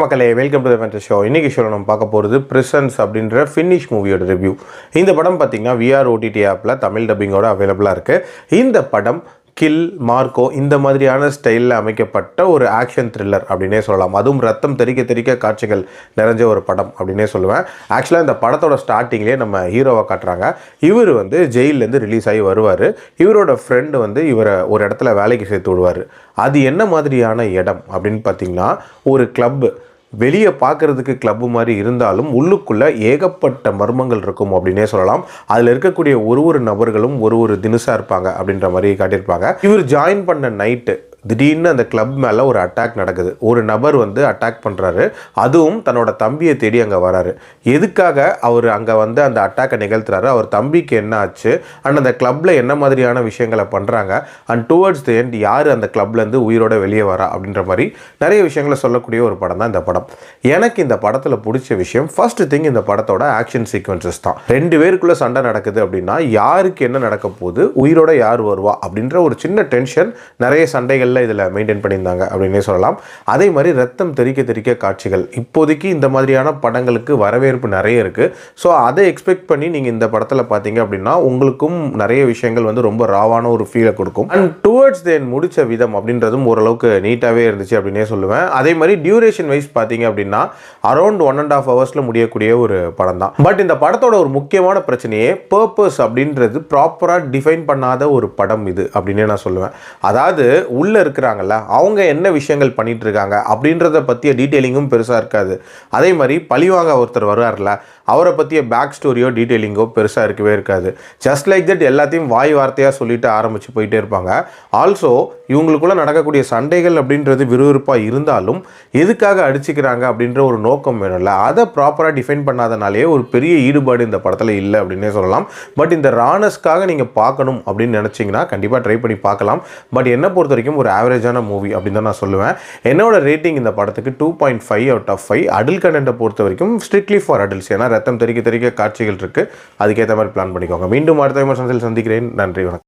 மக்களே, welcome to the fantasy show. இன்னைக்கு ஷோல நம்ம பார்க்க போகிறது பிரிசன்ஸ் அப்படின்ற ஃபினிஷ் மூவியோட ரிவ்யூ. இந்த படம் பார்த்தீங்கன்னா VR OTT ஆப்பில் தமிழ் டப்பிங்கோட அவைலபிளாக இருக்குது. இந்த படம் கில், மார்க்கோ இந்த மாதிரியான ஸ்டைலில் அமைக்கப்பட்ட ஒரு ஆக்ஷன் த்ரில்லர் அப்படின்னே சொல்லலாம். அதுவும் ரத்தம் தெறிக்க தெறிக்க காட்சிகள் நிறைஞ்ச ஒரு படம் அப்படின்னே சொல்லுவேன். ஆக்சுவலாக இந்த படத்தோட ஸ்டார்டிங்லேயே நம்ம ஹீரோவை காட்டுறாங்க. இவர் வந்து ஜெயிலேருந்து ரிலீஸ் ஆகி வருவார். இவரோட ஃப்ரெண்டு இவரை ஒரு இடத்துல வேலைக்கு சேர்த்து விடுவார். அது என்ன மாதிரியான இடம் அப்படின்னு பார்த்தீங்கன்னா, ஒரு கிளப்பு. வெளியே பார்க்குறதுக்கு கிளப்பு மாதிரி இருந்தாலும் உள்ளுக்குள்ளே ஏகப்பட்ட மர்மங்கள் இருக்கும் அப்படின்னே சொல்லலாம். அதில் இருக்கக்கூடிய ஒரு நபர்களும் ஒரு தினுசாக இருப்பாங்க அப்படின்ற மாதிரி காட்டியிருப்பாங்க. இவர் ஜாயின் பண்ண நைட்டு திடீர்னு அந்த கிளப் மேலே ஒரு அட்டாக் நடக்குது. ஒரு நபர் அட்டாக் பண்ணுறாரு. அதுவும் தன்னோட தம்பியை தேடி அங்கே வராரு. எதுக்காக அவர் அங்கே அந்த அட்டாக்கை நிகழ்த்துறாரு, அவர் தம்பிக்கு என்ன ஆச்சு, அண்ட் அந்த கிளப்பில் என்ன மாதிரியான விஷயங்களை பண்ணுறாங்க, அண்ட் டுவர்ட்ஸ் தி எண்ட் யார் அந்த கிளப்லேருந்து உயிரோட வெளியே வரா அப்படின்ற மாதிரி நிறைய விஷயங்களை சொல்லக்கூடிய ஒரு படம் தான் இந்த படம். எனக்கு இந்த படத்தில் பிடிச்ச விஷயம் ஃபர்ஸ்ட் திங், இந்த படத்தோட ஆக்ஷன் சீக்வன்சஸ் தான். 2 பேருக்குள்ளே சண்டை நடக்குது அப்படின்னா யாருக்கு என்ன நடக்க போகுது, உயிரோட யார் வருவா அப்படின்ற ஒரு சின்ன டென்ஷன் நிறைய சண்டைகள் இதில் மெயின்டைன் பண்ணியிருந்தாங்க அப்படின்னே சொல்லலாம். அதே மாதிரி ரத்தம் தெறிக்க தெறிக்க காட்சிகள் இப்போதைக்கு இந்த மாதிரியான படங்களுக்கு வரவேற்பு நிறைய இருக்குது. ஸோ அதை எக்ஸ்பெக்ட் பண்ணி நீங்கள் இந்த படத்தில் பார்த்தீங்க அப்படின்னா உங்களுக்கும் நிறைய விஷயங்கள் ரொம்ப ராவான ஒரு ஃபீலை கொடுக்கும். அண்ட் டுவர்ட்ஸ் தென் முடித்த விதம் அப்படின்றதும் ஓரளவுக்கு நீட்டாகவே இருந்துச்சு அப்படின்னே சொல்லுவேன். அதே மாதிரி டியூரேஷன் வைஸ் பார்த்தீங்க அப்படின்னா அரௌண்ட் 1.5 hours முடியக்கூடிய ஒரு படம் தான். பட் இந்த படத்தோட ஒரு முக்கியமான பிரச்சனையே பர்பஸ் அப்படின்றது ப்ராப்பராக டிஃபைன் பண்ணாத ஒரு படம் இது அப்படின்னே நான் சொல்லுவேன். அதாவது உள்ள இருக்கிறாங்கல்ல, அவங்க என்ன விஷயங்கள் பண்ணிட்டு இருக்காங்க அப்படின்றத பற்றிய டீட்டெயிலிங்கும் பெருசாக இருக்காது. அதே மாதிரி பழிவாங்க ஒருத்தர் வருவார்ல, அவரை பற்றிய பேக் ஸ்டோரியோ டீட்டெயிலிங்கோ பெருசாக இருக்கவே இருக்காது. ஜஸ்ட் லைக் தட் எல்லாத்தையும் வாய் வார்த்தையாக சொல்லிட்டு ஆரம்பித்து போயிட்டே இருப்பாங்க. ஆல்சோ இவங்களுக்குள்ள நடக்கக்கூடிய சண்டைகள் அப்படின்றது விறுவிறுப்பாக இருந்தாலும் எதுக்காக அடிச்சுக்கிறாங்க அப்படின்ற ஒரு நோக்கம் வேணும்ல, அதை ப்ராப்பராக டிஃபைன் பண்ணாதனாலே ஒரு பெரிய ஈடுபாடு இந்த படத்தில் இல்லை அப்படின்னே சொல்லலாம். பட் இந்த ரானஸ்க்காக நீங்கள் பார்க்கணும் அப்படின்னு நினச்சிங்கன்னா கண்டிப்பாக ட்ரை பண்ணி பார்க்கலாம். பட் என்னை பொறுத்த வரைக்கும் ஒரு ஆவரேஜான மூவி அப்படின்னு தான் நான் சொல்லுவேன். என்னோட ரேட்டிங் இந்த படத்துக்கு 2.5 out of 5. அடல்ட் கண்டென்ட்டை பொறுத்த வரைக்கும் ஸ்ட்ரிக்ட்லி ஃபார் அடல்ட்ஸ். ஏன்னா ரத்தம் தெறிக்க தெறிக்க காட்சிகள் இருக்குது. அதுக்கேற்ற மாதிரி பிளான் பண்ணிக்கோங்க. மீண்டும் அடுத்த விமர்சனத்தில் சந்திக்கிறேன். நன்றி, வணக்கம்.